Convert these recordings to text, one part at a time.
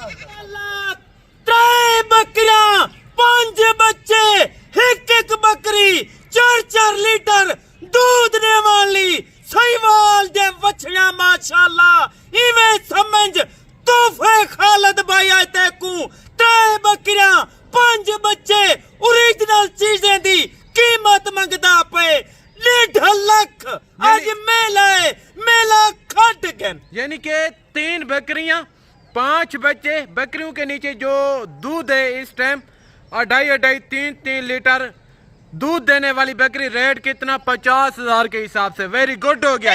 त्रै बकरियां 5 बच्चे एक एक बकरी 4-4 लीटर दूध ने वाली सहीवाल दे बछड़ा माशाल्लाह इवें समझ तोहफे खालिद भाई आए तैकू 3 बकरियां 5 बच्चे ओरिजिनल चीजें दी कीमत मंगदा पे 1.5 लाख आज मेला खट गन यानी के 3 बकरियां 5 बच्चे बकरियों के नीचे जो दूध है इस टाइम 2.5-3 लीटर दूध देने वाली बकरी रेट कितना 50,000 के हिसाब से वेरी गुड हो गया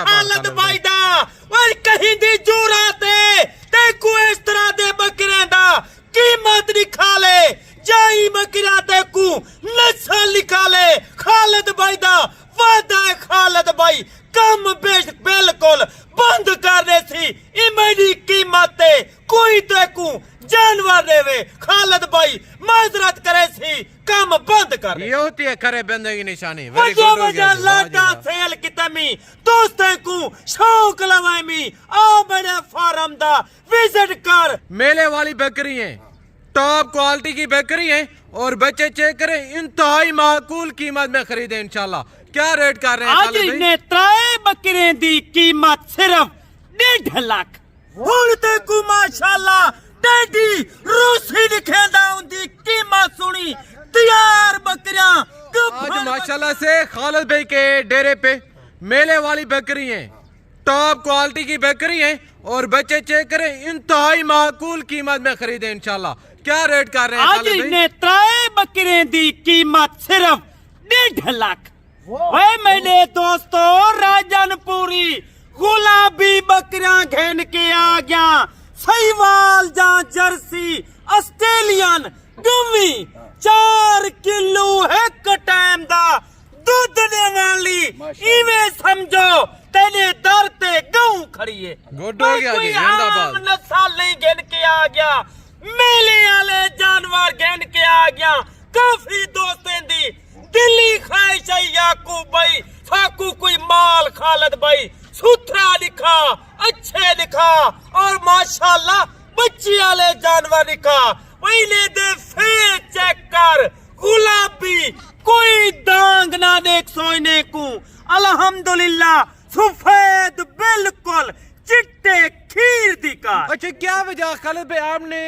खालिद भाई दा और कहीं दी जूराते देखो इस तरह दे बकरे दा कीमत निकाले जाई बकरा देखो नस्ल निकाले खालिद भाई दा वादा है खालिद भाई कम बेच बिल्कुल बंद करने सी इमेरी कीमत कोई देखो जानवर देवे खालिद भाई माजरत करे सी काम बंद कर ये होती है खरे बंदे की निशानी वजह लाटा सेल की तमी दोस्तों को शौक लवाई आ बड़े फार्म दा विजिट कर मेले वाली बकरी है टॉप क्वालिटी की बकरी है और बच्चे चेक करें इंतहाई माकूल कीमत में खरीदे इंशाल्लाह। क्या रेट कर रहे हैं आज ने 3 बकरे दी कीमत सिर्फ 1.5 लाख हुन ते को माशाल्लाह डेडी रूसी दिखेंदा उंदी कीमत सुनी तैयार बकरियां आज माशाल्लाह से खालिद भाई के डेरे पे मेले वाली बकरी है टॉप क्वालिटी की बकरी है और बच्चे चेक करें इंतहाई माकूल कीमत में खरीदे इंशाल्लाह। क्या रेट कर रहे हैं आज ने 3 बकरे दी कीमत सिर्फ 1.5 लाख वे मेरे दोस्तों राजनपुरी गुलाबी बकरियां घेन के आ गया सहीवाल जा जर्सी ऑस्ट्रेलियन गमी 4 किलो एक टाइम दा दूध देने वाली इवें समझो तेरे दर ते गऊ खड़ी है गुड हो गया जी जिंदाबाद नस्ल नहीं घेन के आ गया मेले वाले जानवर घेन के आ गया काफी दोस्तें दी दिल्ली ख्वाहिश है याकूब भाई साकू कोई माल खालिद भाई सुथरा लिखा अच्छे लिखा और माशाल्लाह बच्ची वाले जानवर लिखा पहले दे फेस चेक कर गुलाबी कोई दांग ना देख सोने को अल्हम्दुलिल्लाह सफेद बिल्कुल चिट्टे खीर दिखा। अच्छा क्या वजह खालिद भाई आपने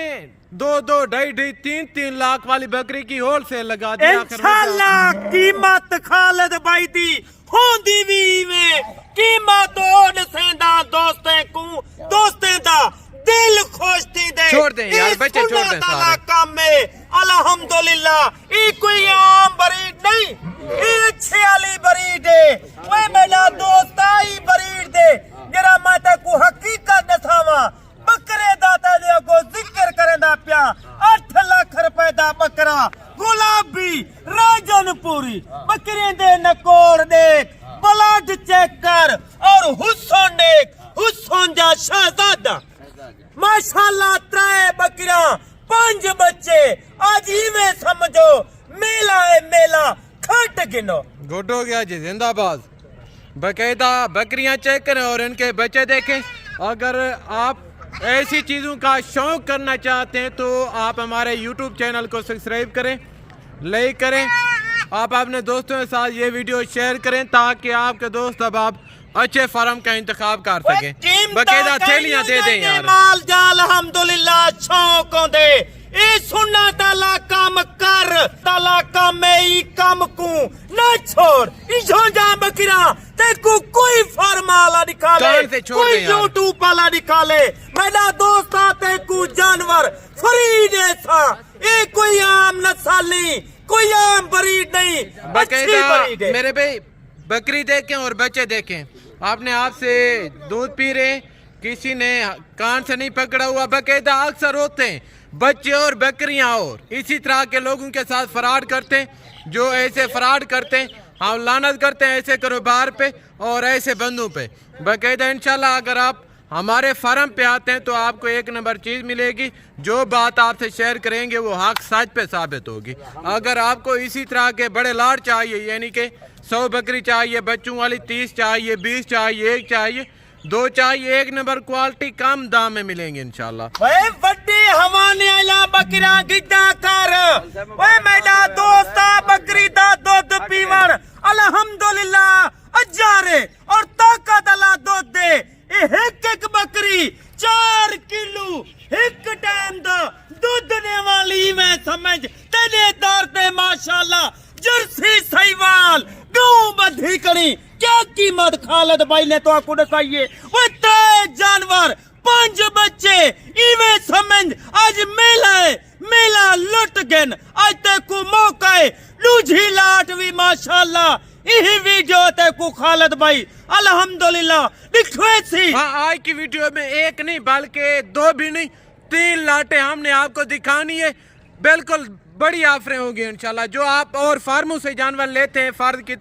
2-2.5-3 लाख वाली बकरी की होलसेल लगा दी इंशाल्लाह कीमत खालिद भाई दी होंदी भी में कीमत ओड सेंदा दोस्तें दा दिल खुश थी दे छोड़ दे यार बच्चे छोड़ दे सारे काम में अल्हम्दुलिल्लाह ई कोई आम ब्रीड नहीं ई अच्छी वाली ब्रीड है ओए मेरा दोस्त आई ब्रीड दे जरा माता को हकीकत दसावा बकरे दाता दे को जिक्र करदा पिया 8 लाख रुपए दा बकरा गुलाबी राजनपुरी बकरे दे नकोड़ देख ब्लड चेक कर और हुस्न जा शहजादा माशाल्लाह 3 बकरियां 5 बच्चे आज ही में समझो मेला है मेला खट गिनो गुड हो गया जी जिंदाबाद। बकायदा बकरियां चेक करें और इनके बच्चे देखें। अगर आप ऐसी चीज़ों का शौक करना चाहते हैं तो आप हमारे YouTube चैनल को सब्सक्राइब करें, लाइक करें, आप अपने दोस्तों के साथ ये वीडियो शेयर करें ताकि आपके दोस्त अब आप अच्छे फार्म का इंतखाब कर सकें। बकायदा थैलियां दे दें यार माल जाल अल्हम्दुलिल्लाह शौकों दे ए सुनना ताला काम कर ताला काम में ही काम को न छोड़ इजो जा बकरा तेको कोई फरमाला निकाले कोई यूट्यूब वाला निकाले मेरा दोस्त आते को जानवर फ्रीड ऐसा ए कोई आम नस्ली कोई आम ब्रीड नहीं बकायदा मेरे भाई बकरी देखें और बच्चे देखें। आपने आपसे दूध पी रहे किसी ने कान से नहीं पकड़ा हुआ बकायदा अक्सर होते हैं बच्चे और बकरियां और इसी तरह के लोगों के साथ फ्रॉड करते हैं। जो ऐसे फ्रॉड करते हैं हम लानत करते हैं ऐसे कारोबार पे और ऐसे बंदों पे। बाकायदा इंशाल्लाह अगर आप हमारे फार्म पे आते हैं तो आपको 1 नंबर चीज़ मिलेगी। जो बात आपसे शेयर करेंगे वो हक सच पे साबित होगी। अगर आपको इसी तरह के बड़े लाड चाहिए यानी कि 100 बकरी चाहिए, बच्चों वाली 30 चाहिए, 20 चाहिए, 1 चाहिए, दो चाहिए, एक नंबर क्वालिटी, कम दाम में मिलेंगे इंशाल्लाह। वे बड्डी हवाने आला बकरा गिद्दा कर वे मेरा दोस्ता बकरी दा दुध पीवण अल्हम्दुलिल्लाह अजारे और ताकत वाला दुध दे। एक एक बकरी 4 किलो एक टाइम दा दुध देने वाली मैं समझ तेरे दर ते माशाल्लाह जर्सी सहीवाल गऊ बधी करी क्या कीमत खालिद भाई ने तो आपको दसाइए। वो तेज जानवर 5 बच्चे इवे समझ आज मेला है, मेला लुट गन आज तक को मौका है लूझी लाट भी माशाल्लाह यही वीडियो ते को खालिद भाई अल्हम्दुलिल्लाह दिखवे सी। हाँ, आज की वीडियो में एक नहीं बल्कि 2 भी नहीं 3 लाटें हमने आपको दिखानी है। बिल्कुल बड़ी ऑफरें होंगी इंशाल्लाह। जो आप और फार्मों से जानवर लेते हैं फर्द की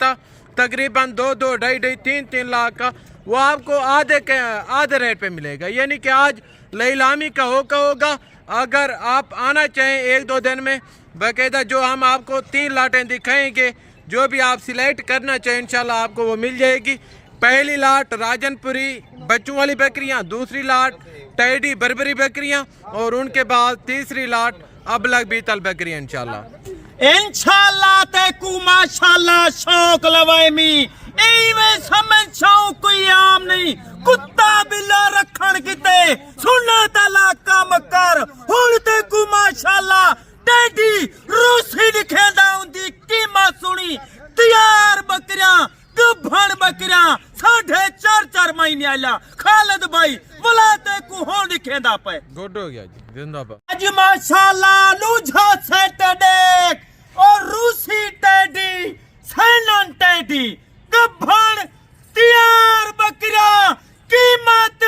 तकरीबन 2, 2.5, 3 लाख का, वो आपको आधे रेट पे मिलेगा। यानी कि आज नीलामी का होगा। अगर आप आना चाहें 1-2 दिन में बाकायदा जो हम आपको 3 लाटें दिखाएंगे, जो भी आप सिलेक्ट करना चाहें इंशाल्लाह आपको वो मिल जाएगी। पहली लाट राजनपुरी बच्चों वाली बकरियां, दूसरी लाट टैडी बर्बरी बकरियां और उनके बाद तीसरी लाट अबलग बीतल बकरियां इंशाल्लाह ते को माशाल्लाह शौक लवाए मी एवे समझ शौक कोई आम नहीं कुत्ता बिल्ला रखण किते सुनना तला काम कर हुन ते को माशाल्लाह टैडी रूसी दिखेंदा उंदी कीमत सुनी तैयार बकरियां गभण बकरियां 4.5 महीने आला खालिद भाई बुलाते को हो दिखेंदा पे गुड हो गया जी जिंदाबाद। आज माशाल्लाह लूझा सेट देख और रूसी टैडी सैनन टैडी गभण तैयार बकरा कीमत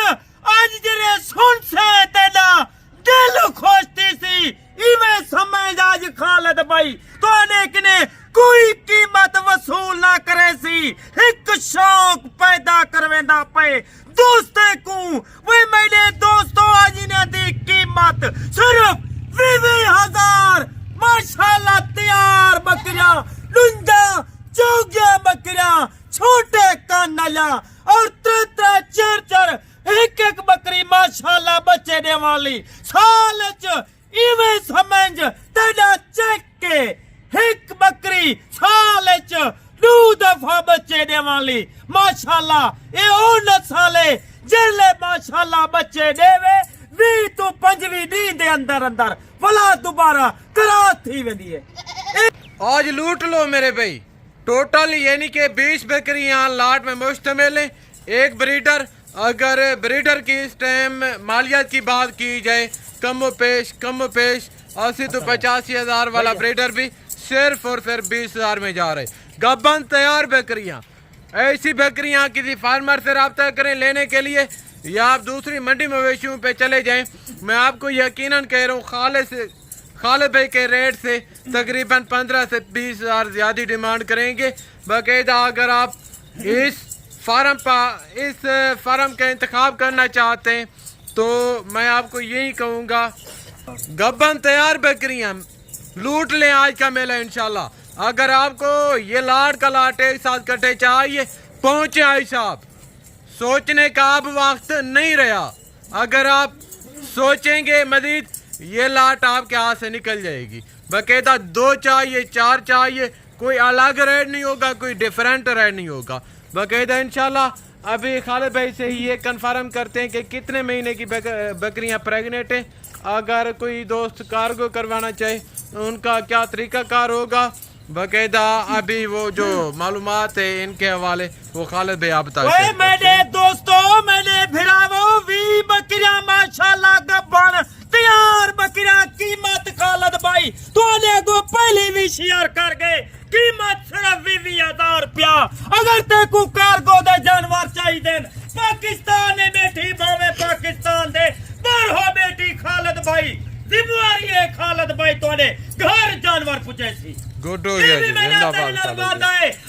आज जरे सुन से तेरा दिल खुशती सी इवे समझ आज खालिद भाई तो ने कोई कीमत वसूल ना करे सी एक शौक पैदा करवेंदा पे दोस्ते को वे मेरे दोस्तों आज ने दी कीमत सिर्फ 20,000 माशाल्लाह तैयार बकरा लुंजा चौगिया बकरा छोटे कानला और 3-4 एक बकरी माशाल्लाह बच्चे दे वाली साल च इवे समझ तेरा चेक के एक बकरी साल च 2 दफा बच्चे दे वाली माशाल्लाह ये ओ नस्ले जिले माशाल्लाह बच्चे देवे 20 तो 25 दिन दे अंदर भला दोबारा करा थी वेंदी है। आज लूट लो मेरे भाई। टोटल यानी कि 20 बकरियां लाट में मुश्तमिल है। एक ब्रीडर, अगर ब्रीडर की इस टाइम मालियत की बात की जाए कम पेश 80 तो 85 हजार वाला ब्रीडर भी सिर्फ और सिर्फ 20,000 में जा रहे। गब्बन तैयार बकरियां, ऐसी बकरियां किसी फार्मर से रब्ता करें लेने के लिए या आप दूसरी मंडी मवेशियों पे चले जाएं। मैं आपको यकीनन कह रहा हूँ खालिद भाई के रेट से तकरीबन 15 से 20 हजार ज्यादा डिमांड करेंगे। बाकायदा अगर आप इस फार्म का इंतखाब करना चाहते हैं तो मैं आपको यही कहूँगा गब्बन तैयार बकरियां लूट लें आज का मेला इंशाल्लाह। अगर आपको ये लाट का लाट एक साथ कटे चाहिए पहुँचे आई साहब, सोचने का अब वक्त नहीं रहा। अगर आप सोचेंगे मजीद ये लाट आपके हाथ से निकल जाएगी। बाकायदा 2 चाहिए 4 चाहिए, कोई अलग रेट नहीं होगा, कोई डिफरेंट रेट नहीं होगा। बाकायदा इंशाल्लाह अभी खालिद भाई से ही ये कंफर्म करते हैं कि कितने महीने की बकरियां प्रेग्नेंट हैं। अगर कोई दोस्त कार्गो करवाना चाहे उनका क्या तरीका कार होगा, बाकायदा अभी वो जो मालूमात है इनके हवाले वो खालिद भाई आप बताइए। मेरे दोस्तों मैंने भिरावो भी बकरियां माशाल्लाह गब्बन तैयार बकरियां कीमत खालिद भाई तो को पहले भी शेयर कर गए कीमत सिर्फ 20,000 रुपया। अगर ते को कार्गो दे जानवर चाहिए पाकिस्तान में बैठी भावे पाकिस्तान दे पर हो बेटी खालिद भाई जिम्मेवारी है खालिद भाई तोड़े घर जानवर पूछे सी गुड हो गया जी जिंदाबाद।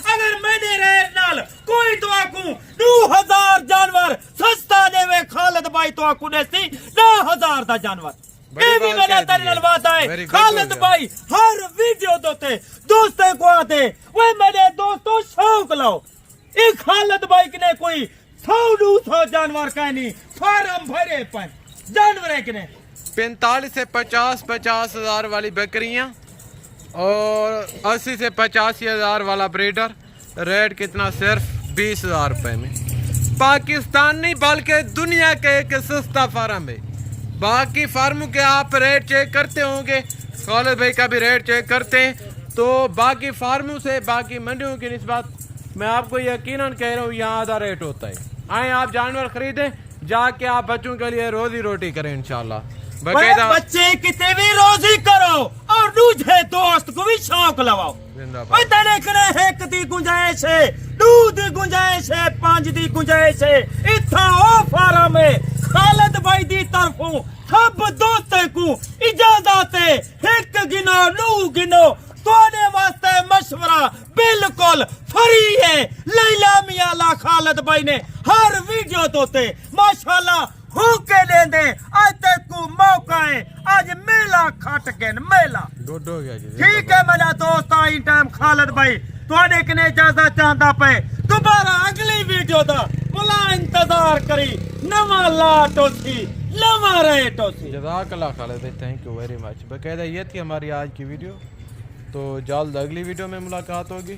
अगर मैंने रेट नाल कोई तो आकू 2,000 जानवर सस्ता देवे खालिद भाई तो आकू देसी 9,000 दा जानवर ये भी मैंने तेरे नाल बात है। खालिद भाई हर वीडियो दोते दोस्तों को आते वे मेरे दोस्तों शौक लाओ ये खालिद भाई ने कोई 100-200 जानवर कहनी फार्म भरे पर जानवर है कि नहीं 45 से 50 हजार वाली बकरियां और 80 से 85 हजार वाला ब्रीडर। रेट कितना? सिर्फ 20,000 रुपए में। पाकिस्तान नहीं बल्कि दुनिया का एक सस्ता फार्म है। बाकी फार्मों के आप रेट चेक करते होंगे, खालिद भाई का भी रेट चेक करते हैं, तो बाकी फार्मों से बाकी मंडियों की निस्बत मैं आपको यकीनन कह रहा हूँ यहाँ आधा रेट होता है। आए आप जानवर खरीदें, जाके आप बच्चों के लिए रोजी रोटी करें इंशाल्लाह। बकायदा बच्चे कितने भी रोजी करो और दूसरे दोस्त को भी शौक लगाओ। एक दी गुंजाइश है, 2 दी गुंजाइश है, 5 दी गुंजाइश है। इतना ओ फार्म है खालिद भाई दी तरफों सब दोस्तों को इजाजत है। एक गिनो 2 गिनो तोने वास्ते मशवरा बिल्कुल फ्री है। लैला मियाला खालिद भाई ने हर वीडियो दोते माशाल्लाह हो के लेंदे आज तक को मौका है। आज मेला खट के मेला गुड हो गया जी। ठीक है मेरा दोस्त आई टाइम खालिद भाई तोने कने इजाजत चाहता पे दोबारा अगली वीडियो दा मुला इंतजार करी नवा लाट होसी नवा रेट होसी। जज़ाकल्लाह खालिद भाई, थैंक यू वेरी मच। बकायदा ये थी हमारी आज की वीडियो, तो जल्द अगली वीडियो में मुलाकात होगी।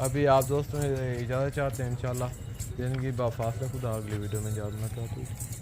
अभी आप दोस्तों इजाज़त चाहते हैं इंशाल्लाह। ज़िंदगी बाफासला खुदा अगली वीडियो में जल्द मुलाकात होगी।